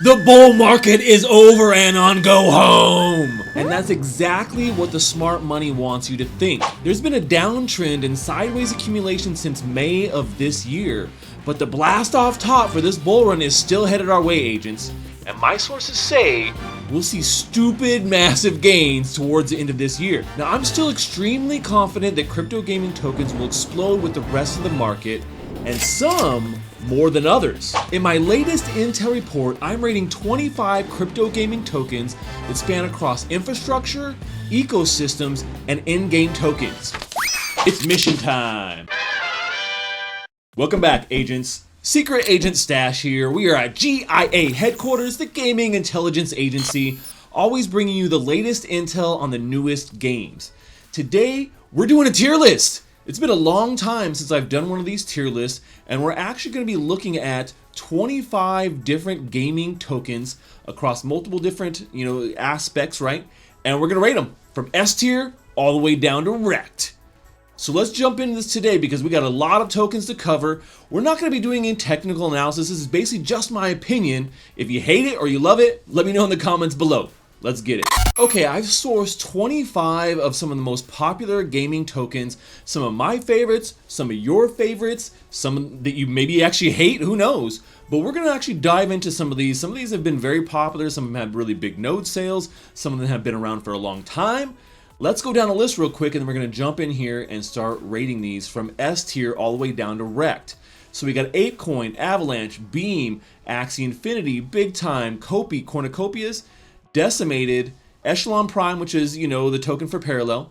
The bull market is over and on go home! And that's exactly what the smart money wants you to think. There's been a downtrend and sideways accumulation since May of this year, but the blast off top for this bull run is still headed our way, agents. And my sources say we'll see stupid massive gains towards the end of this year. Now, I'm still extremely confident that crypto gaming tokens will explode with the rest of the market, and some more than others. In my latest intel report, I'm rating 25 crypto gaming tokens that span across infrastructure, ecosystems, and in-game tokens. It's mission time. Welcome back, agents. Secret Agent Stash here. We are at GIA headquarters, the gaming intelligence agency, always bringing you the latest intel on the newest games. Today, we're doing a tier list. It's been a long time since I've done one of these tier lists, and we're actually going to be looking at 25 different gaming tokens across multiple different, aspects, right? And we're going to rate them from S tier all the way down to REKT. So let's jump into this today because we got a lot of tokens to cover. We're not going to be doing any technical analysis. This is basically just my opinion. If you hate it or you love it, let me know in the comments below. Let's get it. Okay, I've sourced 25 of some of the most popular gaming tokens, some of my favorites, some of your favorites, some that you maybe actually hate, who knows? But we're gonna actually dive into some of these. Some of these have been very popular, some of them have really big node sales, some of them have been around for a long time. Let's go down the list real quick and then we're gonna jump in here and start rating these from S tier all the way down to REKT. So we got ApeCoin, Avalanche, Beam, Axie Infinity, Big Time, Kopi, Cornucopias, Decimated, Echelon Prime, which is, the token for Parallel,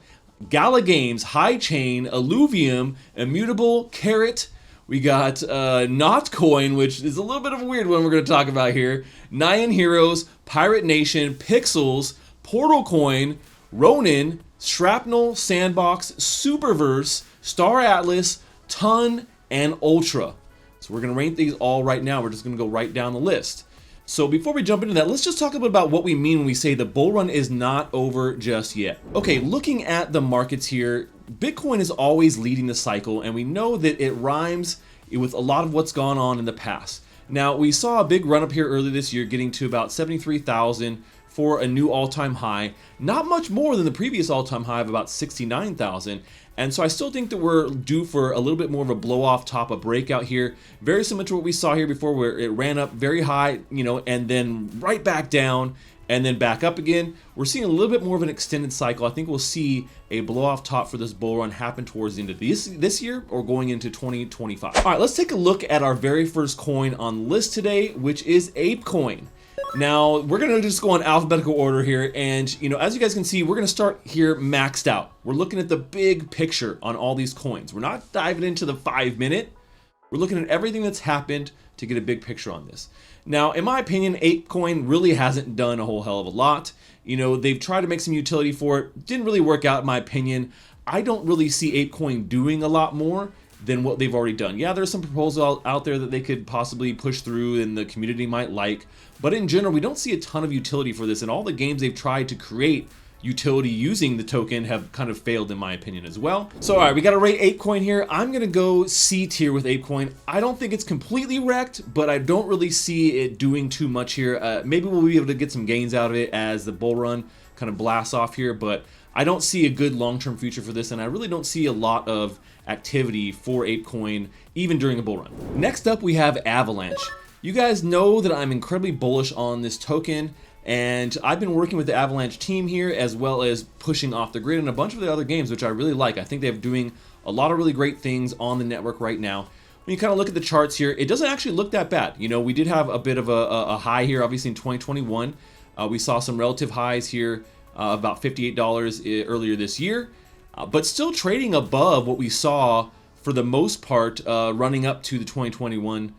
Gala Games, High Chain, Illuvium, Immutable, Carrot. We got Notcoin, which is a little bit of a weird one we're going to talk about here, Nyan Heroes, Pirate Nation, Pixels, Portal Coin, Ronin, Shrapnel, Sandbox, Superverse, Star Atlas, Ton, and Ultra. So we're going to rank these all right now. We're just going to go right down the list. So before we jump into that, let's just talk a bit about what we mean when we say the bull run is not over just yet. Okay, looking at the markets here, Bitcoin is always leading the cycle, and we know that it rhymes with a lot of what's gone on in the past. Now, we saw a big run up here earlier this year, getting to about 73,000 for a new all-time high. Not much more than the previous all-time high of about 69,000. And so I still think that we're due for a little bit more of a blow off top, a breakout here. Very similar to what we saw here before where it ran up very high, and then right back down and then back up again. We're seeing a little bit more of an extended cycle. I think we'll see a blow off top for this bull run happen towards the end of this year or going into 2025. All right, let's take a look at our very first coin on the list today, which is ApeCoin. Now, we're going to just go in alphabetical order here, and as you guys can see, we're going to start here maxed out. We're looking at the big picture on all these coins. We're not diving into the 5-minute. We're looking at everything that's happened to get a big picture on this. Now, in my opinion, ApeCoin really hasn't done a whole hell of a lot. They've tried to make some utility for it. Didn't really work out, in my opinion. I don't really see ApeCoin doing a lot more than what they've already done. Yeah, there's some proposal out there that they could possibly push through and the community might like, but in general, we don't see a ton of utility for this, and all the games they've tried to create utility using the token have kind of failed in my opinion as well. So all right, we got to rate ApeCoin here. I'm gonna go C tier with ApeCoin. I don't think it's completely wrecked, but I don't really see it doing too much here. Maybe we'll be able to get some gains out of it as the bull run kind of blasts off here, but I don't see a good long-term future for this, and I really don't see a lot of activity for ApeCoin even during a bull run. Next up, we have Avalanche. You guys know that I'm incredibly bullish on this token, and I've been working with the Avalanche team here as well as pushing Off the Grid and a bunch of the other games, which I really like. I think they're doing a lot of really great things on the network right now. When you kind of look at the charts here, it doesn't actually look that bad. We did have a bit of a high here, obviously in 2021. We saw some relative highs here, about $58 earlier this year, but still trading above what we saw for the most part running up to the 2021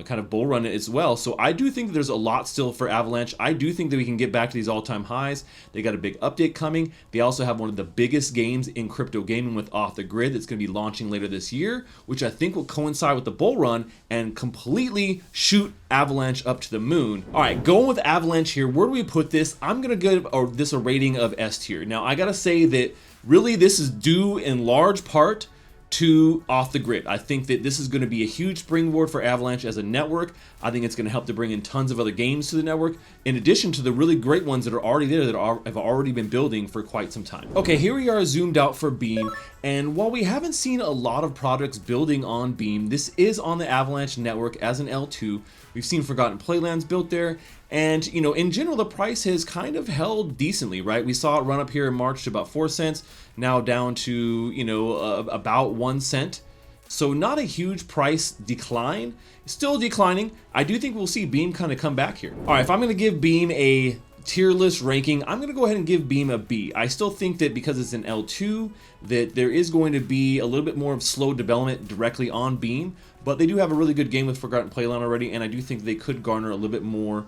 kind of bull run as well. So I do think that there's a lot still for Avalanche. I do think that we can get back to these all-time highs. They got a big update coming. They also have one of the biggest games in crypto gaming with Off the Grid that's going to be launching later this year, which I think will coincide with the bull run and completely shoot Avalanche up to the moon. All right, going with Avalanche here, where do we put this? I'm going to give this a rating of S tier. Now, I got to say that really this is due in large part to off the grid. I think that this is going to be a huge springboard for Avalanche as a network. I think it's going to help to bring in tons of other games to the network, in addition to the really great ones that are already there that have already been building for quite some time. Okay, here we are zoomed out for Beam, and while we haven't seen a lot of projects building on Beam, this is on the Avalanche network as an L2. We've seen Forgotten Playlands built there, and you know, in general, the price has kind of held decently, right? We saw it run up here in March to about 4 cents, now down to, you know, about 1 cent. So not a huge price decline, still declining. I do think we'll see Beam kind of come back here. All right, if I'm gonna give Beam a tier list ranking, I'm gonna go ahead and give Beam a B. I still think that because it's an L2, that there is going to be a little bit more of slow development directly on Beam, but they do have a really good game with Forgotten Playland already, and I do think they could garner a little bit more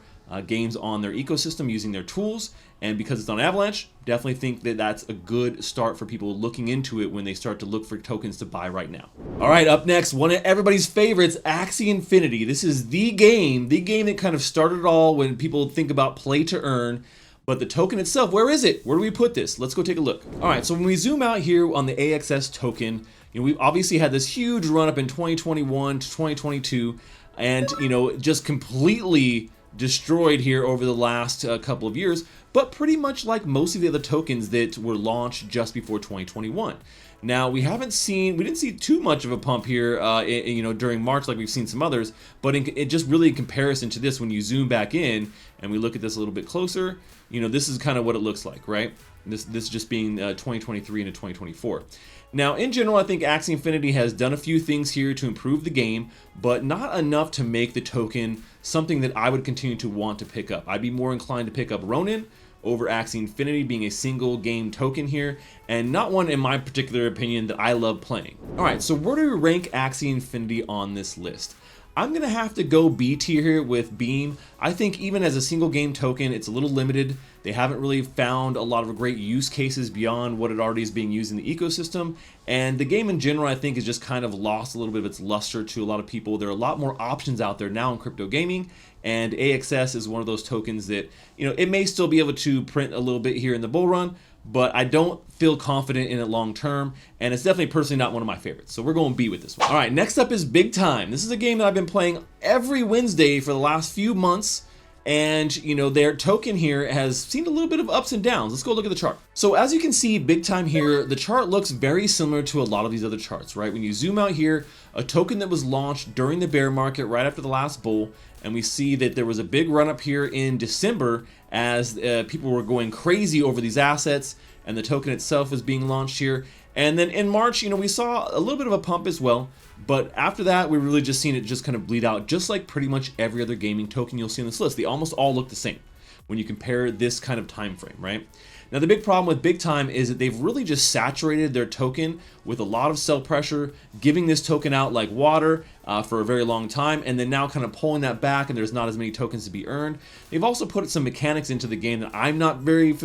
games on their ecosystem using their tools. And because it's on Avalanche, definitely think that that's a good start for people looking into it when they start to look for tokens to buy right now. All right, up next, one of everybody's favorites, Axie Infinity. This is the game that kind of started it all when people think about play to earn. But the token itself, where is it? Where do we put this? Let's go take a look. All right, so when we zoom out here on the AXS token, you know, we've obviously had this huge run up in 2021 to 2022, and you know, just completely destroyed here over the last couple of years, but pretty much like most of the other tokens that were launched just before 2021. Now we didn't see too much of a pump here, you know, during March like we've seen some others, but it just really in comparison to this, when you zoom back in and we look at this a little bit closer, you know, this is kind of what it looks like, right? This just being 2023 into 2024. Now, in general, I think Axie Infinity has done a few things here to improve the game, but not enough to make the token something that I would continue to want to pick up. I'd be more inclined to pick up Ronin over Axie Infinity being a single game token here, and not one, in my particular opinion, that I love playing. All right, so where do we rank Axie Infinity on this list? I'm gonna have to go B tier here with Beam. I think even as a single game token, it's a little limited. They haven't really found a lot of great use cases beyond what it already is being used in the ecosystem. And the game in general, I think, has just kind of lost a little bit of its luster to a lot of people. There are a lot more options out there now in crypto gaming, and AXS is one of those tokens that, you know, it may still be able to print a little bit here in the bull run, but I don't feel confident in it long term, and it's definitely personally not one of my favorites. So we're going B with this one. All right, next up is Big Time. This is a game that I've been playing every Wednesday for the last few months, and you know, their token here has seen a little bit of ups and downs. Let's go look at the chart. So as you can see, Big Time here, the chart looks very similar to a lot of these other charts, right? When you zoom out here, a token that was launched during the bear market right after the last bull, and we see that there was a big run up here in December as people were going crazy over these assets, and the token itself was being launched here. And then in March, you know, we saw a little bit of a pump as well, but after that, we've really just seen it just kind of bleed out, just like pretty much every other gaming token you'll see on this list. They almost all look the same when you compare this kind of time frame, right? Now, the big problem with Big Time is that they've really just saturated their token with a lot of sell pressure, giving this token out like water for a very long time, and then now kind of pulling that back, and there's not as many tokens to be earned. They've also put some mechanics into the game that I'm not very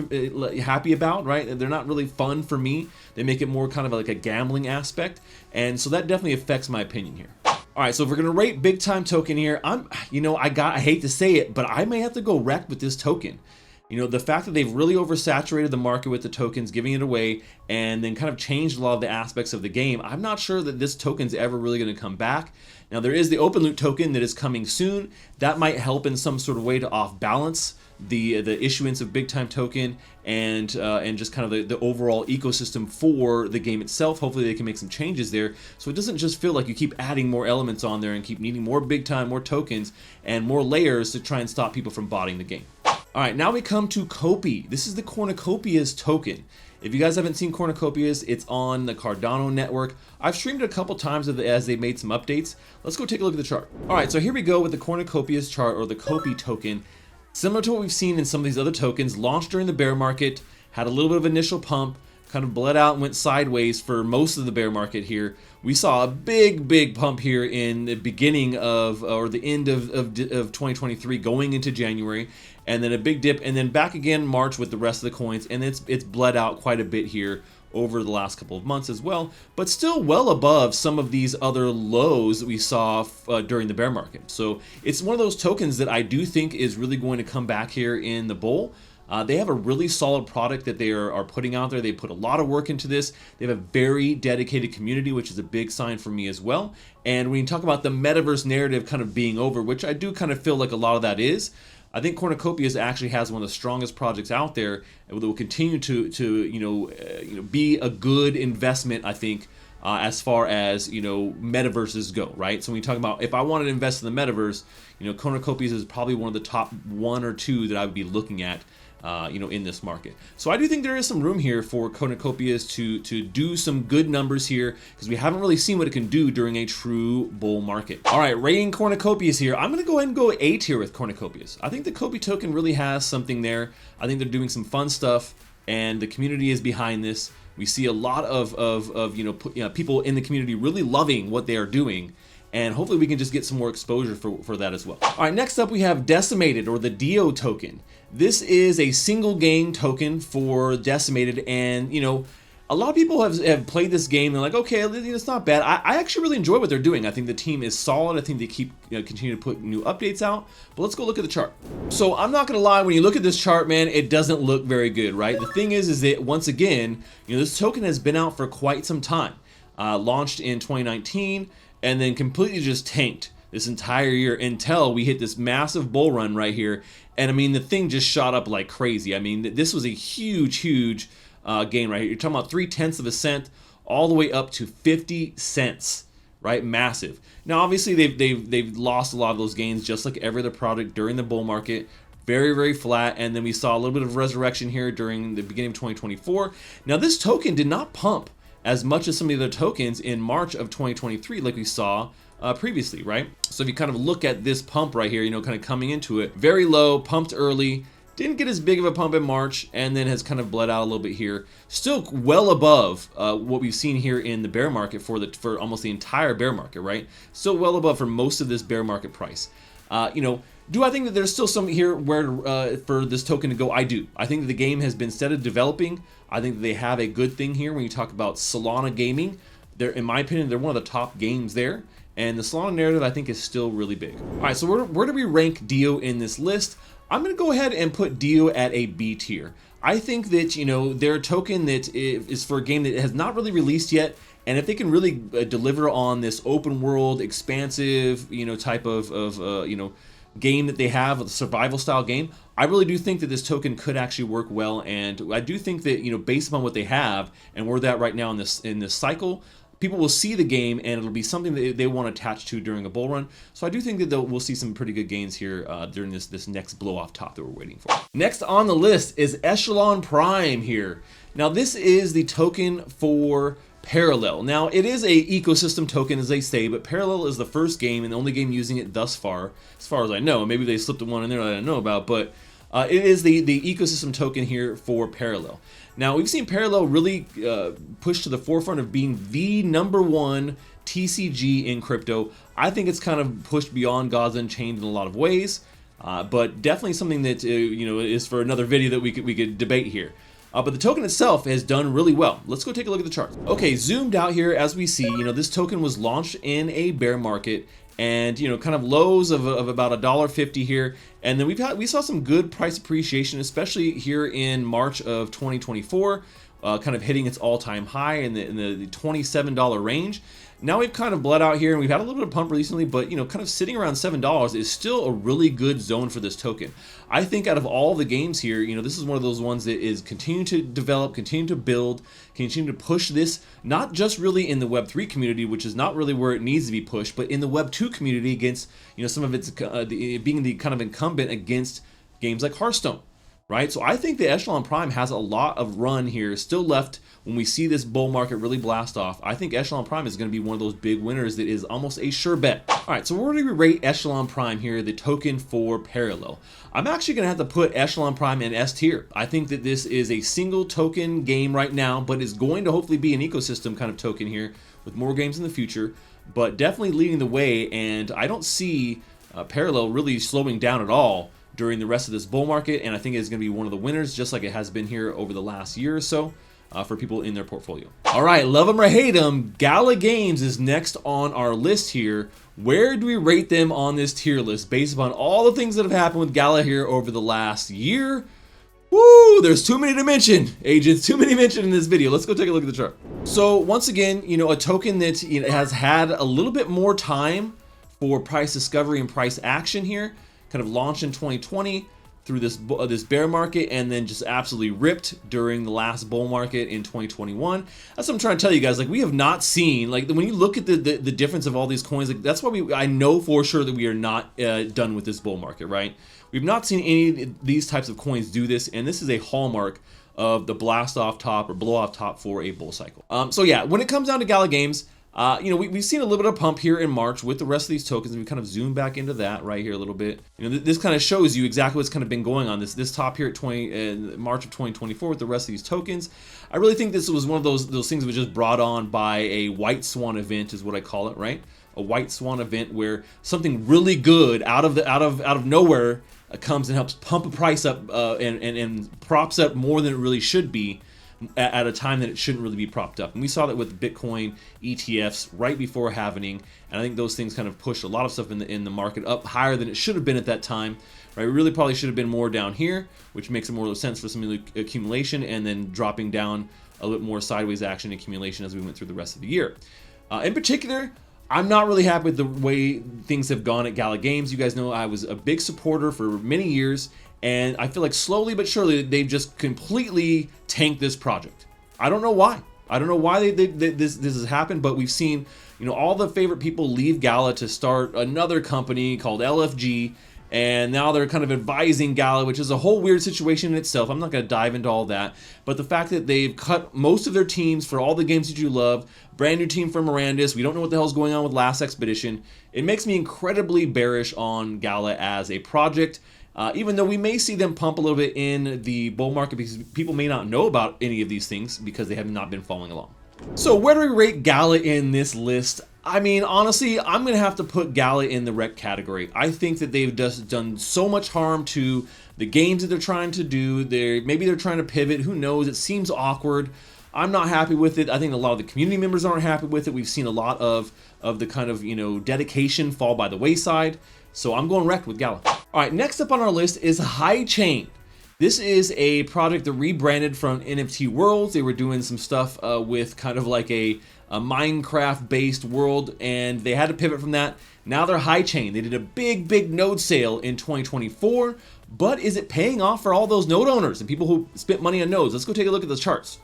happy about, right? They're not really fun for me. They make it more kind of like a gambling aspect, and so that definitely affects my opinion here. All right, so if we're gonna rate Big Time token here, I hate to say it, but I may have to go REKT with this token. You know, the fact that they've really oversaturated the market with the tokens, giving it away, and then kind of changed a lot of the aspects of the game, I'm not sure that this token's ever really going to come back. Now, there is the open loot token that is coming soon. That might help in some sort of way to off balance the issuance of Big Time token and just kind of the overall ecosystem for the game itself. Hopefully they can make some changes there, so it doesn't just feel like you keep adding more elements on there and keep needing more Big Time, more tokens, and more layers to try and stop people from botting the game. All right, now we come to Kopi. This is the Cornucopias token. If you guys haven't seen Cornucopias, it's on the Cardano network. I've streamed it a couple times as they made some updates. Let's go take a look at the chart. All right, so here we go with the Cornucopias chart, or the Kopi token. Similar to what we've seen in some of these other tokens, launched during the bear market, had a little bit of initial pump, kind of bled out and went sideways for most of the bear market here. We saw a big pump here in the beginning of, or the end of 2023 going into January, and then a big dip, and then back again March with the rest of the coins, and it's bled out quite a bit here over the last couple of months as well, but still well above some of these other lows that we saw during the bear market. So it's one of those tokens that I do think is really going to come back here in the bull. They have a really solid product that they are putting out there. They put a lot of work into this. They have a very dedicated community, which is a big sign for me as well. And when you talk about the metaverse narrative kind of being over, which I do kind of feel like a lot of that is, I think Cornucopias actually has one of the strongest projects out there, and will continue to be a good investment, I think, as far as metaverses go, right? So when you talk about, if I wanted to invest in the metaverse, Cornucopias is probably one of the top 1 or 2 that I would be looking at, in this market. So I do think there is some room here for Cornucopias to do some good numbers here, because we haven't really seen what it can do during a true bull market. All right, rating Cornucopias here. I'm going to go ahead and go A tier with Cornucopias. I think the Kopi token really has something there. I think they're doing some fun stuff, and the community is behind this. We see a lot of people in the community really loving what they are doing, and hopefully we can just get some more exposure for that as well. All right, next up we have Decimated, or the DO token. This is a single game token for Decimated, and a lot of people have played this game. They're like, okay, it's not bad. I actually really enjoy what they're doing. I think the team is solid. I think they keep continue to put new updates out. But let's go look at the chart. So I'm not gonna lie, when you look at this chart, man, it doesn't look very good, right? The thing is that once again, this token has been out for quite some time. Launched in 2019, and then completely just tanked this entire year until we hit this massive bull run right here. And I mean, the thing just shot up like crazy. I mean, this was a huge gain right here. You're talking about 0.3 of a cent all the way up to 50 cents, right? Massive. Now, obviously, they've lost a lot of those gains, just like every other product during the bull market. Very flat, and then we saw a little bit of resurrection here during the beginning of 2024. Now, this token did not pump as much as some of the other tokens in March of 2023, like we saw previously, right? So if you kind of look at this pump right here, kind of coming into it, very low, pumped early, didn't get as big of a pump in March, and then has kind of bled out a little bit here. Still well above what we've seen here in the bear market for almost the entire bear market, right? Still well above for most of this bear market price. Do I think that there's still some here where for this token to go? I do. I think that the game has been steadily developing. I think that they have a good thing here when you talk about Solana gaming. In my opinion, they're one of the top games there. And the Solana narrative, I think, is still really big. All right, so where do we rank Dio in this list? I'm going to go ahead and put Dio at a B tier. I think that, they're a token that is for a game that has not really released yet. And if they can really deliver on this open world, expansive, type of game that they have, a survival style game, I really do think that this token could actually work well. And I do think that, based upon what they have and where they're at right now in this cycle, people will see the game and it'll be something that they want to attach to during a bull run. So I do think that we'll see some pretty good gains here during this next blow off top that we're waiting for. Next on the list is Echelon Prime here. Now this is the token for Parallel. Now it is a ecosystem token, as they say, but Parallel is the first game and the only game using it thus far as I know. Maybe they slipped one in there that I don't know about, but it is the ecosystem token here for Parallel. Now, we've seen Parallel really push to the forefront of being the #1 TCG in crypto. I think it's kind of pushed beyond Gods Unchained in a lot of ways, but definitely something that is for another video that we could debate here. But the token itself has done really well. Let's go take a look at the chart. Okay, zoomed out here as we see, this token was launched in a bear market, and kind of lows of about $1.50 here, and then we saw some good price appreciation, especially here in March of 2024, kind of hitting its all-time high in the $27 range. Now we've kind of bled out here, and we've had a little bit of pump recently, but kind of sitting around $7 is still a really good zone for this token. I think out of all the games here, this is one of those ones that is continuing to develop, continuing to build, continuing to push this, not just really in the Web3 community, which is not really where it needs to be pushed, but in the Web2 community against some of its being the kind of incumbent against games like Hearthstone. Right, so I think the Echelon Prime has a lot of run here still left when we see this bull market really blast off. I think Echelon Prime is going to be one of those big winners that is almost a sure bet. All right, so where do we rate Echelon Prime here, the token for Parallel? I'm actually going to have to put Echelon Prime in S tier. I think that this is a single token game right now, but is going to hopefully be an ecosystem kind of token here with more games in the future, but definitely leading the way, and I don't see Parallel really slowing down at all during the rest of this bull market, and I think it's going to be one of the winners, just like it has been here over the last year or so for people in their portfolio. All right, love them or hate them, Gala Games is next on our list here. Where do we rate them on this tier list based upon all the things that have happened with Gala here over the last year? Woo, there's too many to mention, agents, too many to mention in this video. Let's go take a look at the chart. So once again, a token that has had a little bit more time for price discovery and price action here, kind of launched in 2020 through this bear market, and then just absolutely ripped during the last bull market in 2021. That's what I'm trying to tell you guys. Like, we have not seen, like, when you look at the difference of all these coins, like, that's why I know for sure that we are not done with this bull market, right? We've not seen any of these types of coins do this, and this is a hallmark of the blast off top or blow off top for a bull cycle. So yeah, when it comes down to Gala Games, we've seen a little bit of pump here in March with the rest of these tokens. We kind of zoom back into that right here a little bit. This kind of shows you exactly what's kind of been going on. This top here at March of 2024 with the rest of these tokens. I really think this was one of those things that was just brought on by a white swan event, is what I call it, right? A white swan event where something really good out of nowhere comes and helps pump a price up and props up more than it really should be at a time that it shouldn't really be propped up. And we saw that with Bitcoin ETFs right before halvening, and I think those things kind of pushed a lot of stuff in the market up higher than it should have been at that time. Right, we really probably should have been more down here, which makes it more sense for some of the accumulation, and then dropping down a little bit more sideways action accumulation as we went through the rest of the year. In particular, I'm not really happy with the way things have gone at Gala Games. You guys know I was a big supporter for many years, and I feel like slowly but surely they've just completely tanked this project. I don't know why. I don't know why this has happened, but we've seen all the favorite people leave Gala to start another company called LFG, and now they're kind of advising Gala, which is a whole weird situation in itself. I'm not going to dive into all that, but the fact that they've cut most of their teams for all the games that you love, brand new team for Mirandus, we don't know what the hell's going on with Last Expedition. It makes me incredibly bearish on Gala as a project, even though we may see them pump a little bit in the bull market because people may not know about any of these things because they have not been following along. So where do we rate Gala in this list? I mean, honestly, I'm going to have to put Gala in the REKT category. I think that they've just done so much harm to the games that they're trying to do. Maybe they're trying to pivot. Who knows? It seems awkward. I'm not happy with it. I think a lot of the community members aren't happy with it. We've seen a lot of the kind of, dedication fall by the wayside. So I'm going REKT with Gala. All right, next up on our list is HiChain. This is a project that rebranded from NFT Worlds. They were doing some stuff with kind of like a Minecraft-based world, and they had to pivot from that. Now they're HiChain. They did a big node sale in 2024, but is it paying off for all those node owners and people who spent money on nodes? Let's go take a look at those charts.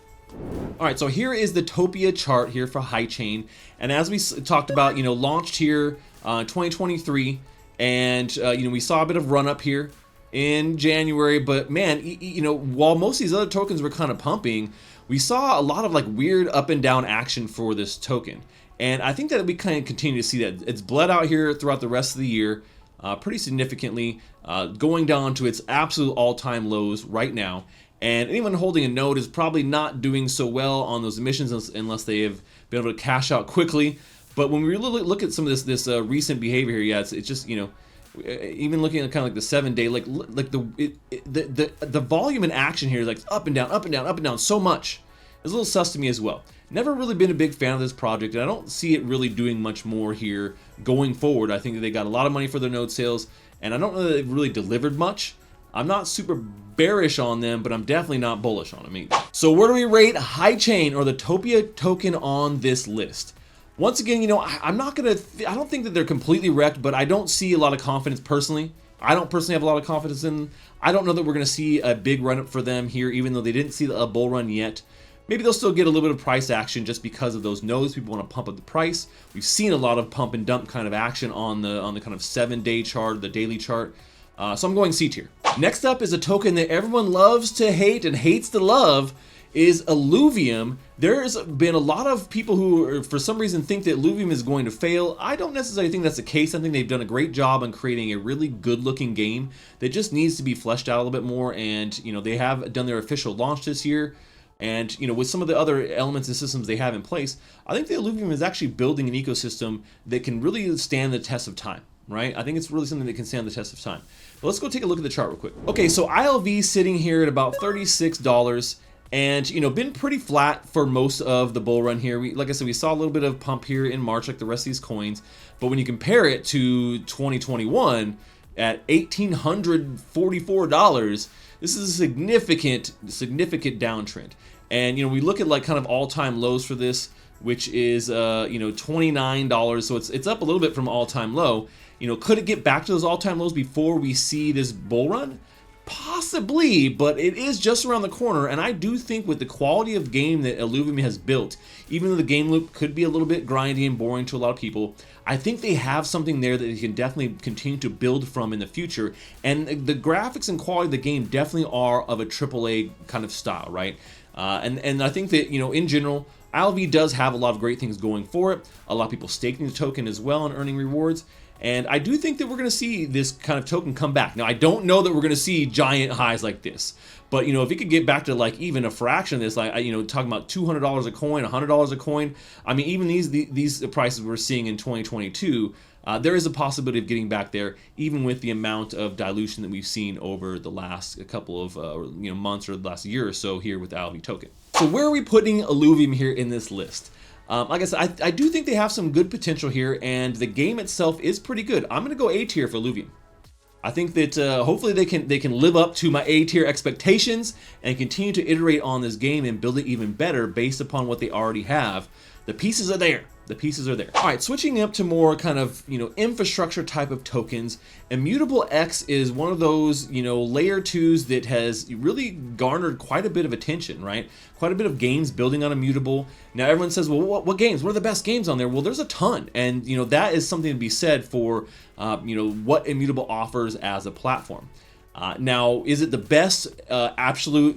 All right, so here is the Topia chart here for HiChain, and as we talked about, launched here 2023, and we saw a bit of run up here in January, but man, while most of these other tokens were kind of pumping, we saw a lot of like weird up and down action for this token. And I think that we kind of continue to see that. It's bled out here throughout the rest of the year pretty significantly, going down to its absolute all-time lows right now. And anyone holding a node is probably not doing so well on those emissions unless they have been able to cash out quickly. But when we really look at some of this recent behavior here, yeah, it's just, even looking at kind of like the 7-day, the volume in action here is like up and down so much. It's a little sus to me as well. Never really been a big fan of this project, and I don't see it really doing much more here going forward. I think that they got a lot of money for their node sales, and I don't know that they've really delivered much. I'm not super bearish on them, but I'm definitely not bullish on them either. So where do we rate HiChain or the Topia token on this list? Once again, I don't think that they're completely wrecked, but I don't see a lot of confidence personally. I don't personally have a lot of confidence in them. I don't know that we're going to see a big run up for them here, even though they didn't see a bull run yet. Maybe they'll still get a little bit of price action just because of those nodes. People want to pump up the price. We've seen a lot of pump and dump kind of action on the kind of 7-day chart, the daily chart. So I'm going C tier. Next up is a token that everyone loves to hate and hates to love, is Illuvium. There's been a lot of people who, for some reason, think that Illuvium is going to fail. I don't necessarily think that's the case. I think they've done a great job on creating a really good-looking game that just needs to be fleshed out a little bit more. And they have done their official launch this year. And with some of the other elements and systems they have in place, I think the Illuvium is actually building an ecosystem that can really stand the test of time. Right? I think it's really something that can stand the test of time. But let's go take a look at the chart real quick. Okay, so ILV sitting here at about $36. And been pretty flat for most of the bull run here. Like I said, we saw a little bit of pump here in March, like the rest of these coins. But when you compare it to 2021, at $1,844. This is a significant downtrend. And we look at like kind of all-time lows for this, which is $29. So it's up a little bit from all-time low. Could it get back to those all-time lows before we see this bull run? Possibly, but it is just around the corner, and I do think with the quality of game that Illuvium has built, even though the game loop could be a little bit grindy and boring to a lot of people, I think they have something there that they can definitely continue to build from in the future, and the graphics and quality of the game definitely are of a AAA kind of style, right? And I think that, in general, ILV does have a lot of great things going for it, a lot of people staking the token as well and earning rewards. And I do think that we're going to see this kind of token come back. Now, I don't know that we're going to see giant highs like this, but if it could get back to like even a fraction of this, like talking about $200 a coin, $100 a coin. I mean, even these prices we're seeing in 2022, there is a possibility of getting back there, even with the amount of dilution that we've seen over the last couple of months or the last year or so here with the ILV token. So where are we putting Illuvium here in this list? Like I said, I do think they have some good potential here, and the game itself is pretty good. I'm going to go A tier for Illuvium. I think that hopefully they can live up to my A tier expectations and continue to iterate on this game and build it even better based upon what they already have. The pieces are there. The pieces are there. All right, switching up to more kind of, infrastructure type of tokens, Immutable X is one of those, layer 2s that has really garnered quite a bit of attention, right? Quite a bit of games building on Immutable. Now everyone says, well, what games? What are the best games on there? Well, there's a ton. And, that is something to be said for, what Immutable offers as a platform. Now, is it the best, absolute,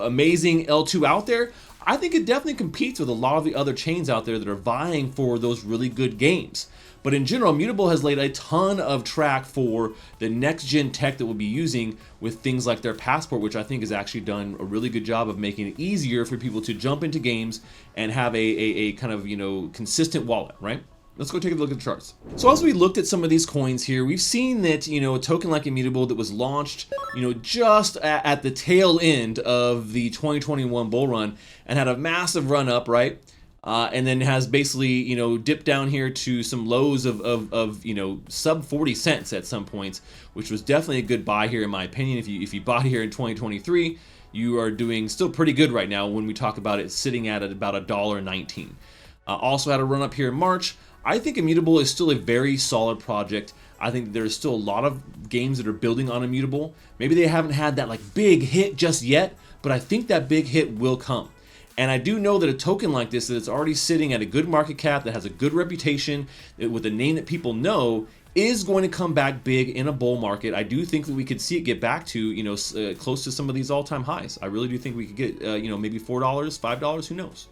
amazing L2 out there? I think it definitely competes with a lot of the other chains out there that are vying for those really good games. But in general, Immutable has laid a ton of track for the next gen tech that we'll be using with things like their Passport, which I think has actually done a really good job of making it easier for people to jump into games and have a kind of, consistent wallet, right? Let's go take a look at the charts. So as we looked at some of these coins here, we've seen that, a token like Immutable that was launched, just at the tail end of the 2021 bull run and had a massive run up, right? And then has basically, dipped down here to some lows of sub 40 cents at some points, which was definitely a good buy here in my opinion. If you bought here in 2023, you are doing still pretty good right now when we talk about it sitting at about $1.19. Also had a run up here in March. I think Immutable is still a very solid project. I think there's still a lot of games that are building on Immutable. Maybe they haven't had that like big hit just yet, but I think that big hit will come. And I do know that a token like this that's already sitting at a good market cap, that has a good reputation, with a name that people know, is going to come back big in a bull market. I do think that we could see it get back to, close to some of these all-time highs. I really do think we could get, maybe $4, $5, who knows?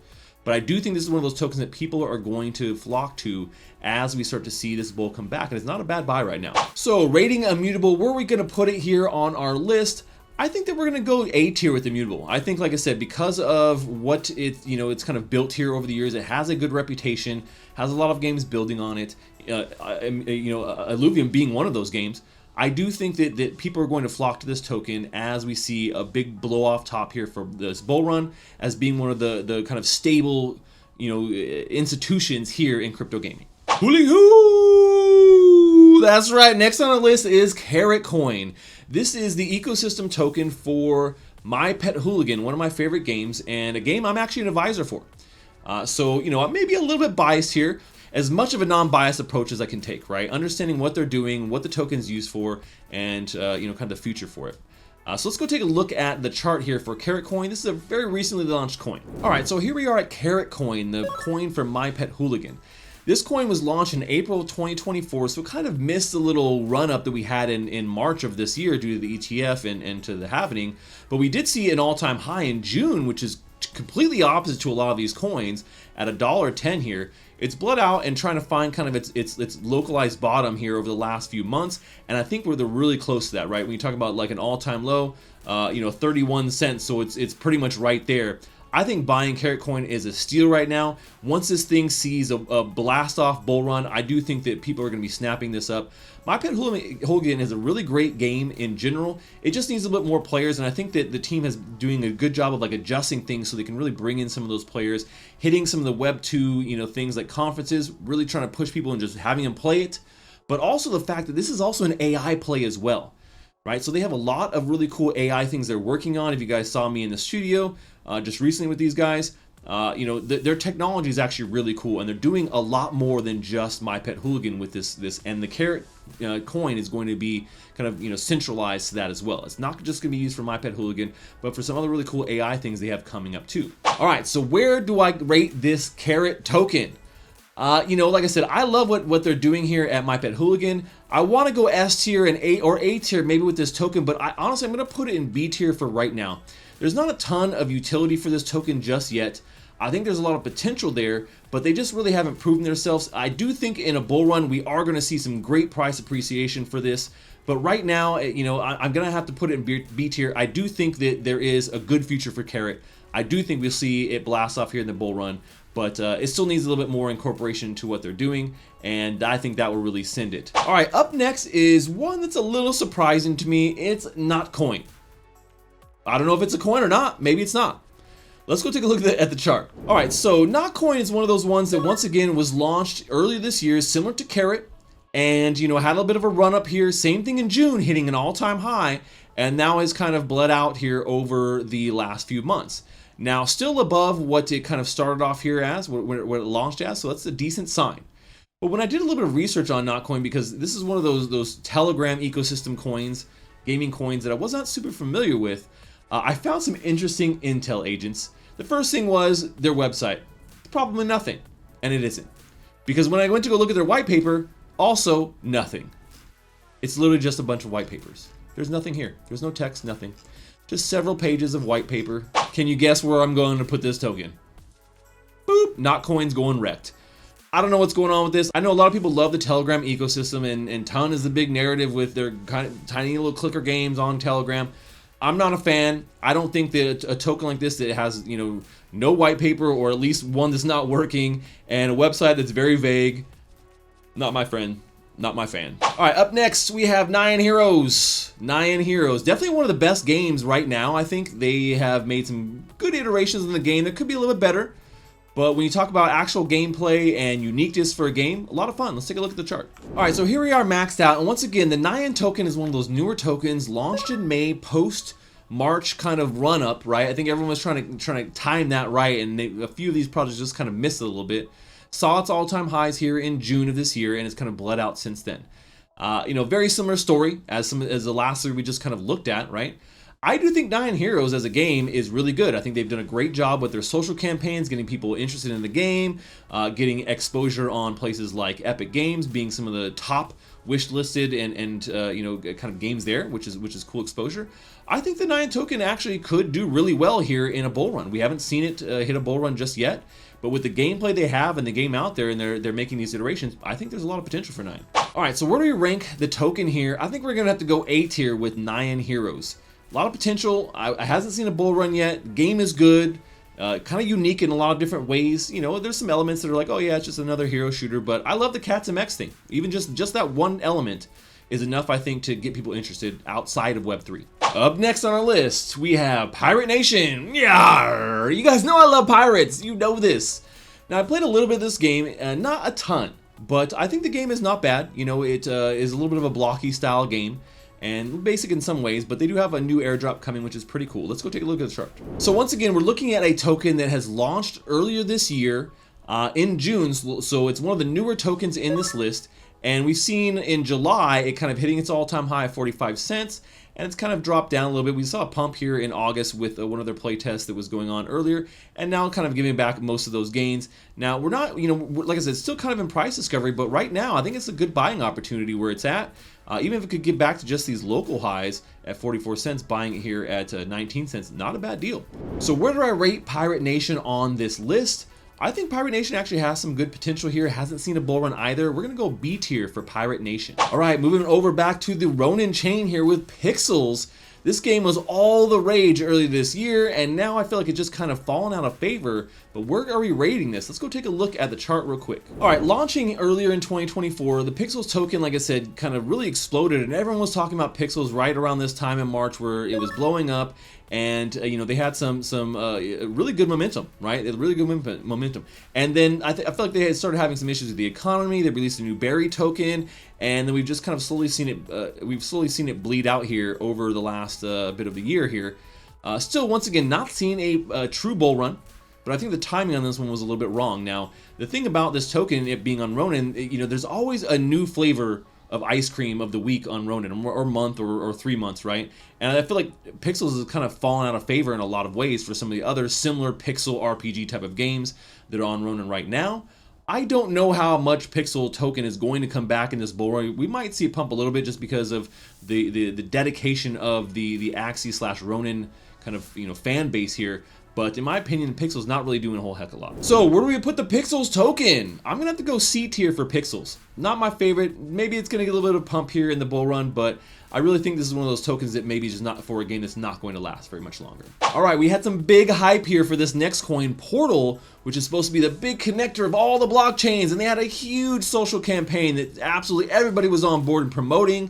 But I do think this is one of those tokens that people are going to flock to as we start to see this bull come back, and it's not a bad buy right now. So rating Immutable, where are we going to put it here on our list? I think that we're going to go A tier with Immutable. I think, like I said, because of what it's kind of built here over the years, it has a good reputation, has a lot of games building on it. Illuvium being one of those games. I do think that people are going to flock to this token as we see a big blow off top here for this bull run, as being one of the kind of stable, institutions here in crypto gaming. Hooly hoo! That's right. Next on the list is Carrot Coin. This is the ecosystem token for My Pet Hooligan, one of my favorite games, and a game I'm actually an advisor for. So I may be a little bit biased here. As much of a non-biased approach as I can take, right? Understanding what they're doing, what the token's used for, and kind of the future for it. So let's go take a look at the chart here for Carrot Coin. This is a very recently launched coin. All right, so here we are at Carrot Coin, the coin for My Pet Hooligan. This coin was launched in April of 2024, so it kind of missed the little run-up that we had in March of this year due to the ETF and to the halvening. But we did see an all-time high in June, which is completely opposite to a lot of these coins, at $1.10 here. It's bled out and trying to find kind of its localized bottom here over the last few months, and I think we're really close to that, right? When you talk about like an all-time low, 31 cents, so it's pretty much right there. I think buying Carrot Coin is a steal right now. Once this thing sees a blast off bull run, I do think that people are going to be snapping this up. My Pet Hooligan is a really great game in general. It just needs a little bit more players, and I think that the team is doing a good job of like adjusting things so they can really bring in some of those players, hitting some of the Web 2, things like conferences, really trying to push people and just having them play it. but also the fact that this is also an AI play as well, right? So they have a lot of really cool AI things they're working on. If you guys saw me in the studio just recently with these guys, you know, their technology is actually really cool, and they're doing a lot more than just My Pet Hooligan with this. And the Carrot coin is going to be kind of, you know, centralized to that as well. It's not just going to be used for My Pet Hooligan, but for some other really cool AI things they have coming up too. All right, so where do I rate this Carrot token? You know, like I said, I love what they're doing here at My Pet Hooligan. I want to go S tier and A tier maybe with this token, but honestly, I'm going to put it in B tier for right now. There's not a ton of utility for this token just yet. I think there's a lot of potential there, but they just really haven't proven themselves. I do think in a bull run, we are going to see some great price appreciation for this. But right now, you know, I'm going to have to put it in B tier. I do think that there is a good future for Carrot. I do think we'll see it blast off here in the bull run, but it still needs a little bit more incorporation to what they're doing, and I think that will really send it. All right, up next is one that's a little surprising to me. It's not coin. I don't know if it's a coin or not. Maybe it's not. Let's go take a look at the chart. All right, so Notcoin is one of those ones that once again was launched earlier this year, similar to Carrot, and you know, had a little bit of a run up here. Same thing in June, hitting an all-time high, and now has kind of bled out here over the last few months. Now, still above what it kind of started off here as, what it launched as, so that's a decent sign. But when I did a little bit of research on Notcoin, because this is one of those Telegram ecosystem coins, gaming coins that I was not super familiar with, I found some interesting intel agents. The first thing was their website. It's probably nothing, and it isn't. Because when I went to go look at their white paper, also nothing. It's literally just a bunch of white papers. There's nothing here. There's no text, nothing. Just several pages of white paper. Can you guess where I'm going to put this token? Boop, Notcoin's going REKT. I don't know what's going on with this. I know a lot of people love the Telegram ecosystem, and ton is the big narrative with their kind of tiny little clicker games on Telegram. I'm not a fan. I don't think that a token like this that has, you know, no white paper, or at least one that's not working, and a website that's very vague, not my friend, not my fan. All right, up next we have Nyan Heroes. Nyan Heroes, definitely one of the best games right now. I think they have made some good iterations in the game that could be a little bit better. But when you talk about actual gameplay and uniqueness for a game, a lot of fun. Let's take a look at the chart. All right, so here we are maxed out. And once again, the Nyan token is one of those newer tokens launched in May, post-March kind of run up, right? I think everyone was trying to time that right, and a few of these projects just kind of missed it a little bit. Saw its all-time highs here in June of this year, and it's kind of bled out since then. You know, very similar story as the last three we just kind of looked at, right? I do think Nyan Heroes as a game is really good. I think they've done a great job with their social campaigns, getting people interested in the game, getting exposure on places like Epic Games, being some of the top wish-listed and you know, kind of games there, which is cool exposure. I think the Nyan token actually could do really well here in a bull run. We haven't seen it hit a bull run just yet, but with the gameplay they have and the game out there, and they're making these iterations, I think there's a lot of potential for Nyan. All right, so where do we rank the token here? I think we're gonna have to go A tier with Nyan Heroes. A lot of potential. I hasn't seen a bull run yet. Game is good, kind of unique in a lot of different ways. You know, there's some elements that are like, oh yeah, it's just another hero shooter, but I love the Cats and Mechs thing. Even just that one element is enough, I think, to get people interested outside of Web3. Up next on our list, we have Pirate Nation. Yeah, you guys know I love pirates. You know this. Now, I played a little bit of this game, not a ton, but I think the game is not bad. You know, it is a little bit of a blocky style game, and basic in some ways, but they do have a new airdrop coming, which is pretty cool. Let's go take a look at the chart. So once again, we're looking at a token that has launched earlier this year in June, so it's one of the newer tokens in this list, and we've seen in July it kind of hitting its all-time high of 45 cents, and it's kind of dropped down a little bit. We saw a pump here in August with one of their play tests that was going on earlier, and now kind of giving back most of those gains. Now, we're not, you know, like I said, still kind of in price discovery, but right now I think it's a good buying opportunity where it's at. Even if it could get back to just these local highs at 44 cents, buying it here at 19 cents, not a bad deal. So where do I rate Pirate Nation on this list? I think Pirate Nation actually has some good potential here. Hasn't seen a bull run either. We're gonna go B tier for Pirate Nation. All right, moving over back to the Ronin chain here with Pixels. This game was all the rage early this year, and now I feel like it's just kind of fallen out of favor. But where are we rating this? Let's go take a look at the chart real quick. All right, launching earlier in 2024, the Pixels token, like I said, kind of really exploded, and everyone was talking about Pixels right around this time in March where it was blowing up. and you know, they had some really good momentum, right? Really good momentum. And then I feel like they had started having some issues with the economy. They released a new berry token, and then we've just kind of slowly seen it bleed out here over the last bit of the year here. Still, once again, not seeing a true bull run, but I think the timing on this one was a little bit wrong. Now, the thing about this token, it being on Ronin, you know, there's always a new flavor of ice cream of the week on Ronin, or month, or 3 months, right? And I feel like Pixels has kind of fallen out of favor in a lot of ways for some of the other similar pixel RPG type of games that are on Ronin right now. I don't know how much Pixel token is going to come back in this bull run. We might see it pump a little bit just because of the dedication of the Axie/Ronin kind of, you know, fan base here. But in my opinion, Pixel's not really doing a whole heck of a lot. So where do we put the Pixels token? I'm gonna have to go C tier for Pixels. Not my favorite. Maybe it's gonna get a little bit of pump here in the bull run, but I really think this is one of those tokens that maybe just not for a game that's not going to last very much longer. All right, we had some big hype here for this next coin, Portal, which is supposed to be the big connector of all the blockchains, and they had a huge social campaign that absolutely everybody was on board and promoting.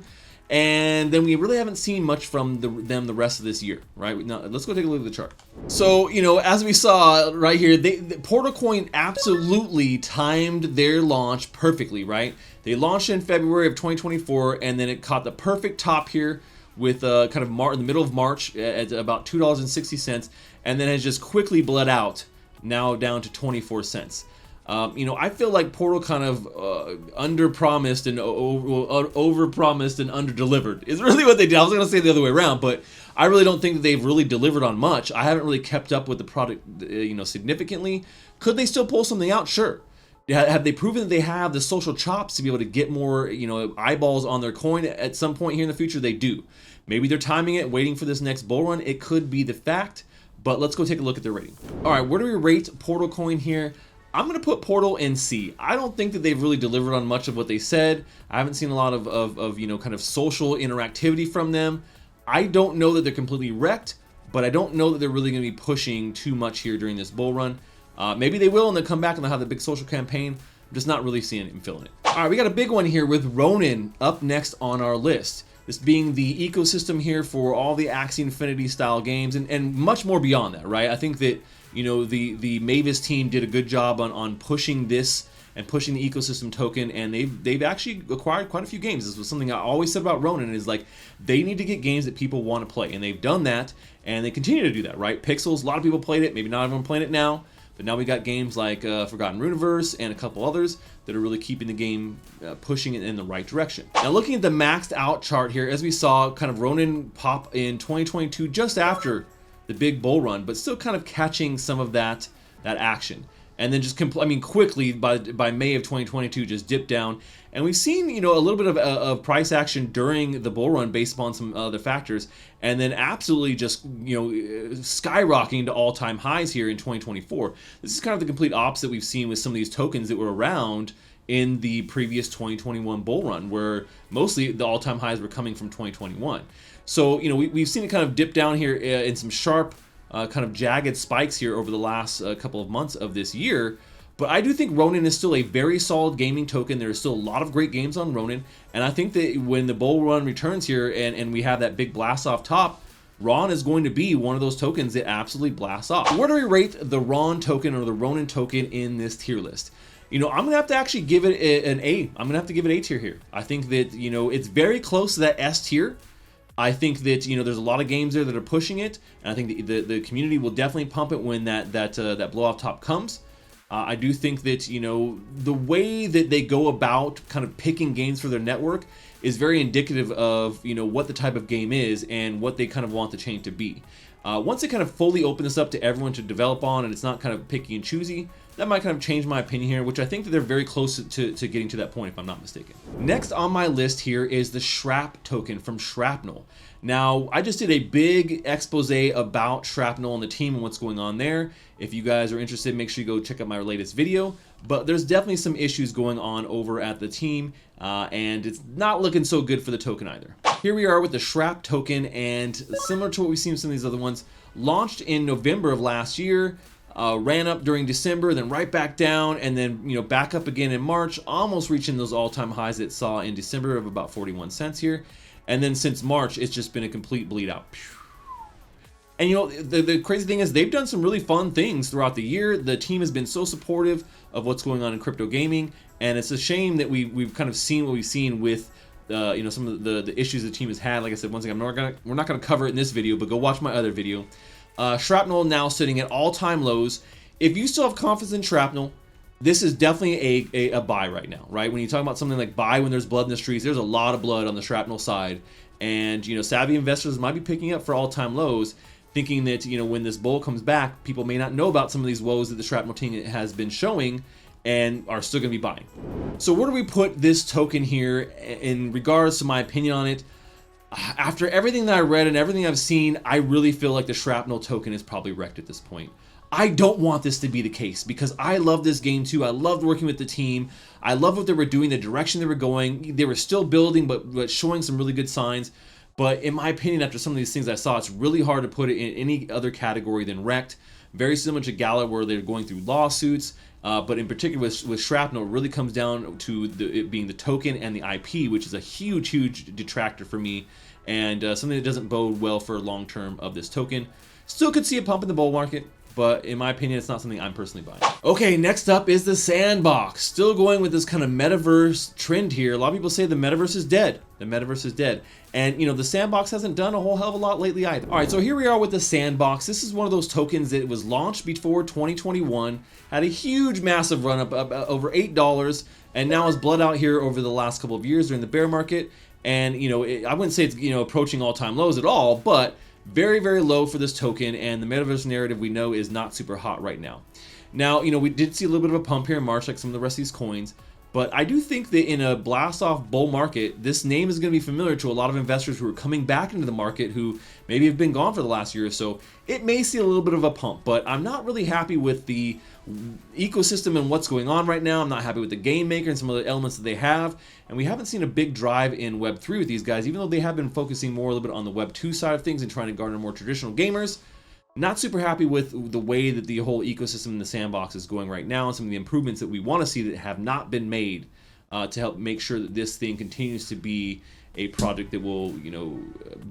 And then we really haven't seen much from them the rest of this year, right? Now, let's go take a look at the chart. So, you know, as we saw right here, the Portal coin absolutely timed their launch perfectly, right? They launched in February of 2024, and then it caught the perfect top here with kind of in the middle of March at about $2.60, and then has just quickly bled out, now down to 24 cents. You know, I feel like Portal kind of under-promised and over-promised and under-delivered is really what they did. I was going to say the other way around, but I really don't think that they've really delivered on much. I haven't really kept up with the product, you know, significantly. Could they still pull something out? Sure. Have they proven that they have the social chops to be able to get more, you know, eyeballs on their coin at some point here in the future? They do. Maybe they're timing it, waiting for this next bull run. It could be the fact, but let's go take a look at their rating. All right, where do we rate Portal coin here? I'm going to put Portal in C. I don't think that they've really delivered on much of what they said. I haven't seen a lot of you know, kind of social interactivity from them. I don't know that they're completely wrecked, but I don't know that they're really going to be pushing too much here during this bull run. Maybe they will, and they'll come back and they'll have the big social campaign. I'm just not really seeing it and feeling it. All right, we got a big one here with Ronin up next on our list. This being the ecosystem here for all the Axie Infinity style games and much more beyond that, right? I think that, you know, the Mavis team did a good job on pushing this and pushing the ecosystem token, and they've actually acquired quite a few games. This was something I always said about Ronin, is like, they need to get games that people want to play, and they've done that, and they continue to do that, right? Pixels, a lot of people played it, maybe not everyone playing it now, but now we got games like Forgotten Runiverse and a couple others that are really keeping the game pushing it in the right direction. Now, looking at the maxed out chart here, as we saw kind of Ronin pop in 2022 just after the big bull run, but still kind of catching some of that action. And then just quickly by May of 2022 just dipped down, and we've seen, you know, a little bit of price action during the bull run based upon some other factors, and then absolutely just, you know, skyrocketing to all-time highs here in 2024. This is kind of the complete opposite we've seen with some of these tokens that were around in the previous 2021 bull run, where mostly the all-time highs were coming from 2021. So, you know, we've seen it kind of dip down here in some sharp kind of jagged spikes here over the last couple of months of this year. But I do think Ronin is still a very solid gaming token. There are still a lot of great games on Ronin, and I think that when the bull run returns here and we have that big blast off top, Ron is going to be one of those tokens that absolutely blasts off. Where do we rate the Ron token or the Ronin token in this tier list? You know, I'm going to have to actually give it an A. I'm going to have to give it A tier here. I think that, you know, it's very close to that S tier. I think that, you know, there's a lot of games there that are pushing it, and I think the community will definitely pump it when that blow off top comes. I do think that, you know, the way that they go about kind of picking games for their network is very indicative of, you know, what the type of game is and what they kind of want the chain to be. Once they kind of fully open this up to everyone to develop on, and it's not kind of picky and choosy, that might kind of change my opinion here, which I think that they're very close to getting to that point, if I'm not mistaken. Next on my list here is the Shrap token from Shrapnel. Now, I just did a big expose about Shrapnel and the team and what's going on there. If you guys are interested, make sure you go check out my latest video. But there's definitely some issues going on over at the team, and it's not looking so good for the token either. Here we are with the Shrap token, and similar to what we've seen with some of these other ones, launched in November of last year, ran up during December, then right back down, and then, you know, back up again in March, almost reaching those all-time highs it saw in December of about 41 cents here. And then since March, it's just been a complete bleed out. And you know, the crazy thing is they've done some really fun things throughout the year. The team has been so supportive of what's going on in crypto gaming, and it's a shame that we've kind of seen what we've seen with you know, some of the issues the team has had. Like I said, once again, we're not gonna cover it in this video, but go watch my other video. Shrapnel now sitting at all-time lows. If you still have confidence in Shrapnel, this is definitely a buy right now, right? When you talk about something like buy when there's blood in the streets, there's a lot of blood on the Shrapnel side, and you know, savvy investors might be picking up for all-time lows, thinking that, you know, when this bull comes back, people may not know about some of these woes that the Shrapnel team has been showing and are still going to be buying. So where do we put this token here in regards to my opinion on it? After everything that I read and everything I've seen, I really feel like the Shrapnel token is probably wrecked at this point. I don't want this to be the case because I love this game too. I loved working with the team. I love what they were doing, the direction they were going. They were still building, but showing some really good signs. But in my opinion, after some of these things I saw, it's really hard to put it in any other category than REKT. Very similar to Gala, where they're going through lawsuits. But in particular with Shrapnel, it really comes down to it being the token and the IP, which is a huge detractor for me, and something that doesn't bode well for long term of this token. Still could see a pump in the bull market, but in my opinion, it's not something I'm personally buying. Okay, next up is the Sandbox. Still going with this kind of metaverse trend here. A lot of people say the metaverse is dead. The metaverse is dead. And you know, the Sandbox hasn't done a whole hell of a lot lately either. All right, so here we are with the Sandbox. This is one of those tokens that was launched before 2021, had a huge massive run up over $8, and now is bled out here over the last couple of years during the bear market. And you know, I wouldn't say it's, you know, approaching all-time lows at all, but very low for this token, and the metaverse narrative we know is not super hot right now. Now, you know, we did see a little bit of a pump here in March like some of the rest of these coins, but I do think that in a blast-off bull market, this name is going to be familiar to a lot of investors who are coming back into the market who maybe have been gone for the last year or so. It may see a little bit of a pump, but I'm not really happy with the ecosystem and what's going on right now. I'm not happy with the game maker and some of the elements that they have, and we haven't seen a big drive in Web3 with these guys, even though they have been focusing more a little bit on the Web2 side of things and trying to garner more traditional gamers. Not super happy with the way that the whole ecosystem in the Sandbox is going right now, and some of the improvements that we want to see that have not been made to help make sure that this thing continues to be a project that will, you know,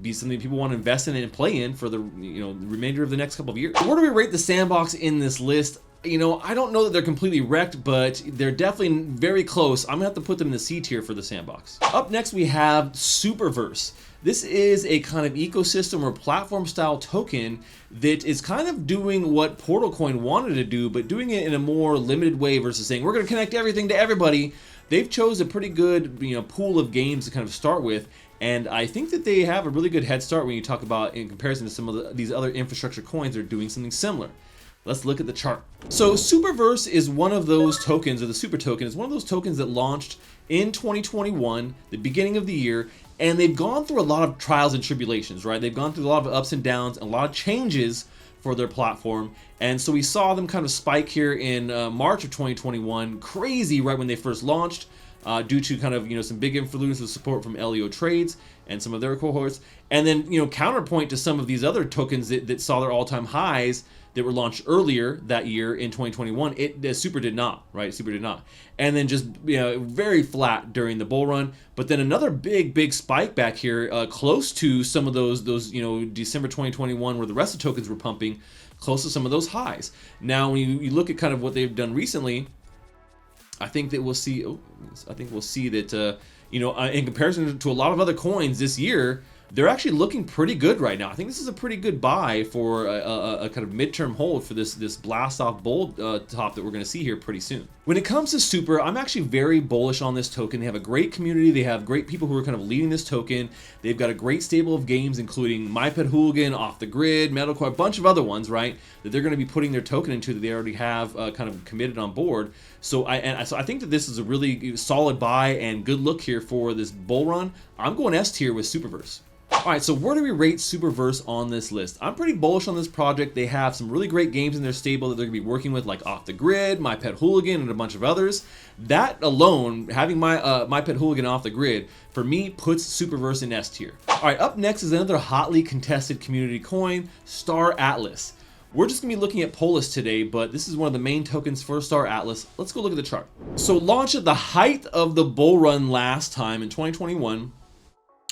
be something people want to invest in and play in for the, you know, the remainder of the next couple of years. Where do we rate the Sandbox in this list? You know, I don't know that they're completely wrecked, but they're definitely very close. I'm gonna have to put them in the C tier for the Sandbox. Up next, we have Superverse. This is a kind of ecosystem or platform style token that is kind of doing what Portal Coin wanted to do, but doing it in a more limited way versus saying, we're gonna connect everything to everybody. They've chose a pretty good, you know, pool of games to kind of start with. And I think that they have a really good head start when you talk about in comparison to some of these other infrastructure coins that are doing something similar. Let's look at the chart. So Superverse is one of those tokens, or the super token is one of those tokens that launched in 2021, the beginning of the year, and they've gone through a lot of trials and tribulations, right? They've gone through a lot of ups and downs, and a lot of changes for their platform. And so we saw them kind of spike here in March of 2021, crazy right when they first launched, due to kind of, you know, some big influence of support from LEO Trades and some of their cohorts. And then, you know, counterpoint to some of these other tokens that saw their all-time highs that were launched earlier that year in 2021, Super did not, right? Super did not. And then just, you know, very flat during the bull run. But then another big spike back here, close to some of those, you know, December 2021 where the rest of the tokens were pumping, close to some of those highs. Now, when you look at kind of what they've done recently, I think that we'll see. That you know, in comparison to a lot of other coins this year, they're actually looking pretty good right now. I think this is a pretty good buy for a kind of midterm hold for this blast off bull top that we're going to see here pretty soon. When it comes to Super, I'm actually very bullish on this token. They have a great community. They have great people who are kind of leading this token. They've got a great stable of games, including My Pet Hooligan, Off the Grid, Metalcore, a bunch of other ones, right, that they're going to be putting their token into that they already have kind of committed on board. So I think that this is a really solid buy and good look here for this bull run. I'm going S tier with Superverse. All right, so where do we rate Superverse on this list? I'm pretty bullish on this project. They have some really great games in their stable that they're gonna be working with, like Off the Grid, My Pet Hooligan, and a bunch of others. That alone, having My Pet Hooligan Off the Grid, for me, puts Superverse in S tier. All right, up next is another hotly contested community coin, Star Atlas. We're just gonna be looking at Polis today, but this is one of the main tokens for Star Atlas. Let's go look at the chart. So launched at the height of the bull run last time in 2021,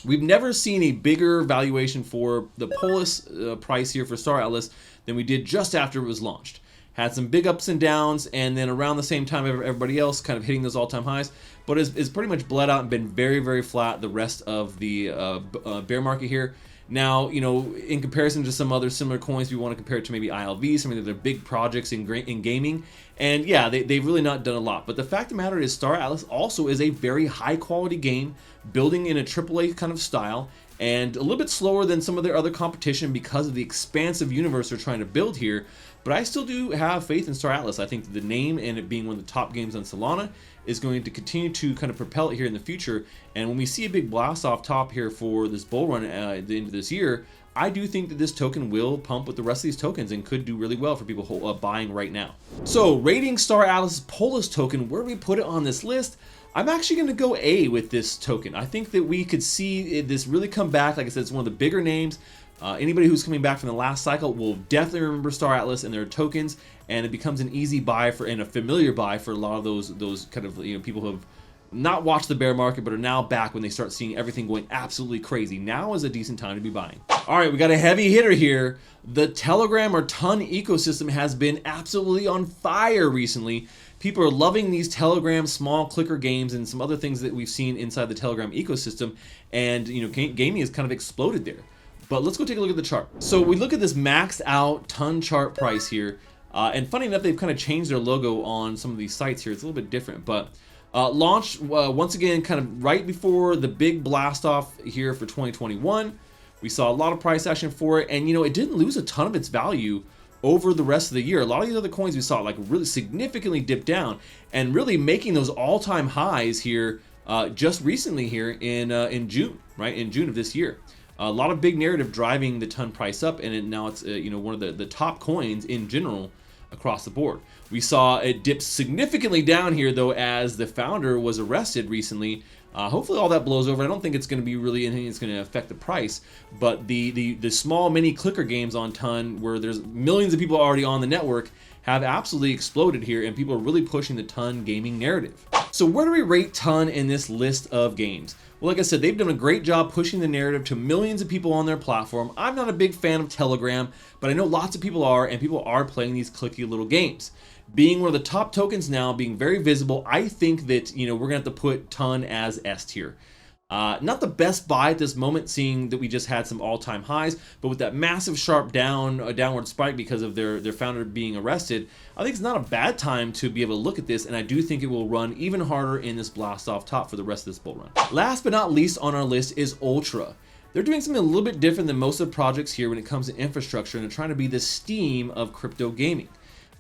We've never seen a bigger valuation for the Polis price here for Star Atlas than we did just after it was launched. Had some big ups and downs, and then around the same time everybody else kind of hitting those all-time highs, but is pretty much bled out and been very, very flat the rest of the bear market here. Now, you know, in comparison to some other similar coins, we want to compare it to maybe ILV, some of their big projects in gaming. And yeah, they've really not done a lot. But the fact of the matter is Star Atlas also is a very high quality game, building in a AAA kind of style, and a little bit slower than some of their other competition because of the expansive universe they're trying to build here. But I still do have faith in Star Atlas. I think the name and it being one of the top games on Solana is going to continue to kind of propel it here in the future. And when we see a big blast off top here for this bull run at the end of this year, I do think that this token will pump with the rest of these tokens and could do really well for people buying right now. So rating Star Atlas Polis token, where do we put it on this list? I'm actually going to go A with this token. I think that we could see this really come back. Like I said, it's one of the bigger names. Anybody who's coming back from the last cycle will definitely remember Star Atlas and their tokens, and it becomes an easy buy and a familiar buy for a lot of those kind of, you know, people who have not watched the bear market but are now back when they start seeing everything going absolutely crazy. Now is a decent time to be buying. All right, we got a heavy hitter here. The Telegram or Ton ecosystem has been absolutely on fire recently. People are loving these Telegram small clicker games and some other things that we've seen inside the Telegram ecosystem, and you know, gaming has kind of exploded there. But let's go take a look at the chart. So we look at this maxed out Ton chart price here, and funny enough, they've kind of changed their logo on some of these sites here. It's a little bit different, but launched once again kind of right before the big blast off here for 2021. We saw a lot of price action for it, and you know, it didn't lose a ton of its value over the rest of the year. A lot of these other coins we saw like really significantly dip down and really making those all-time highs here just recently here in June, right? In June of this year. A lot of big narrative driving the Ton price up, and now it's you know, one of the top coins in general across the board. We saw it dip significantly down here though as the founder was arrested recently. Hopefully all that blows over. I don't think it's going to be really anything that's going to affect the price, but the small mini clicker games on Ton, where there's millions of people already on the network, have absolutely exploded here, and people are really pushing the Ton gaming narrative. So where do we rate Ton in this list of games? Well, like I said, they've done a great job pushing the narrative to millions of people on their platform. I'm not a big fan of Telegram, but I know lots of people are, and people are playing these clicky little games. Being one of the top tokens now, being very visible, I think that, you know, we're gonna have to put Ton as S tier. Not the best buy at this moment, seeing that we just had some all-time highs, but with that massive sharp downward spike because of their founder being arrested, I think it's not a bad time to be able to look at this, and I do think it will run even harder in this blast off top for the rest of this bull run. Last but not least on our list is Ultra. They're doing something a little bit different than most of the projects here when it comes to infrastructure, and they're trying to be the Steam of crypto gaming.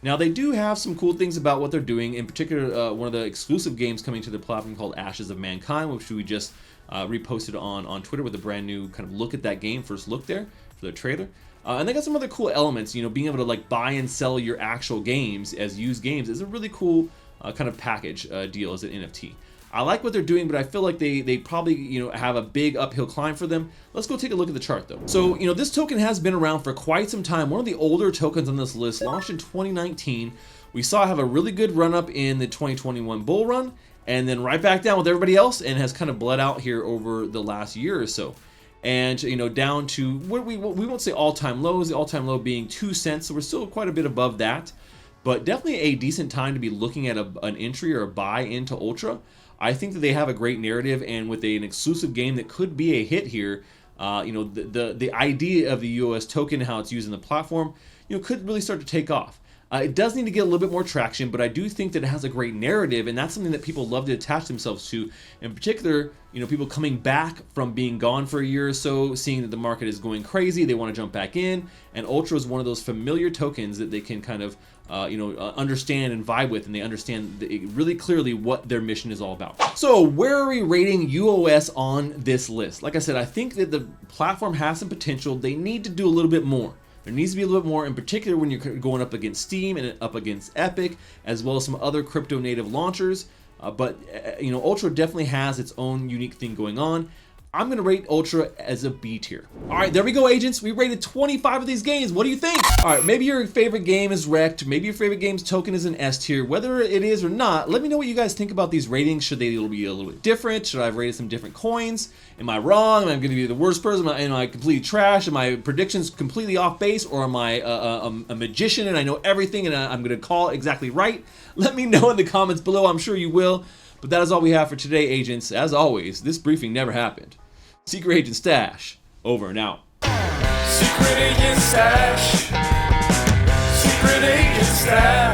Now, they do have some cool things about what they're doing. In particular, one of the exclusive games coming to the platform called Ashes of Mankind, which we just reposted on Twitter with a brand new kind of look at that game, first look there for the trailer. And they got some other cool elements, you know, being able to like buy and sell your actual games as used games is a really cool kind of package deal as an NFT. I like what they're doing, but I feel like they probably, you know, have a big uphill climb for them. Let's go take a look at the chart though. So, you know, this token has been around for quite some time. One of the older tokens on this list, launched in 2019. We saw it have a really good run up in the 2021 bull run, and then right back down with everybody else, and has kind of bled out here over the last year or so. And, you know, down to what we won't say all-time lows, the all-time low being 2 cents, so we're still quite a bit above that. But definitely a decent time to be looking at an entry or a buy into Ultra. I think that they have a great narrative, and with an exclusive game that could be a hit here, you know, the idea of the UOS token, how it's used in the platform, you know, could really start to take off. It does need to get a little bit more traction, but I do think that it has a great narrative, and that's something that people love to attach themselves to. In particular, you know, people coming back from being gone for a year or so, seeing that the market is going crazy, they want to jump back in, and Ultra is one of those familiar tokens that they can kind of, you know, understand and vibe with, and they understand really clearly what their mission is all about. So where are we rating UOS on this list? Like I said, I think that the platform has some potential. They need to do a little bit more. There needs to be a little bit more, in particular when you're going up against Steam and up against Epic, as well as some other crypto native launchers. But you know, Ultra definitely has its own unique thing going on. I'm gonna rate Ultra as a B tier. All right, there we go, agents. We rated 25 of these games. What do you think? All right, maybe your favorite game is REKT. Maybe your favorite game's token is an S tier. Whether it is or not, let me know what you guys think about these ratings. Should they be a little bit different? Should I have rated some different coins? Am I wrong? Am I gonna be the worst person? Am I completely trash? Am my predictions completely off base? Or am I a magician and I know everything and I'm gonna call it exactly right? Let me know in the comments below. I'm sure you will. But that is all we have for today, agents. As always, this briefing never happened. Secret Agent Stash, over and out. Secret Agent Stash. Secret Agent Stash.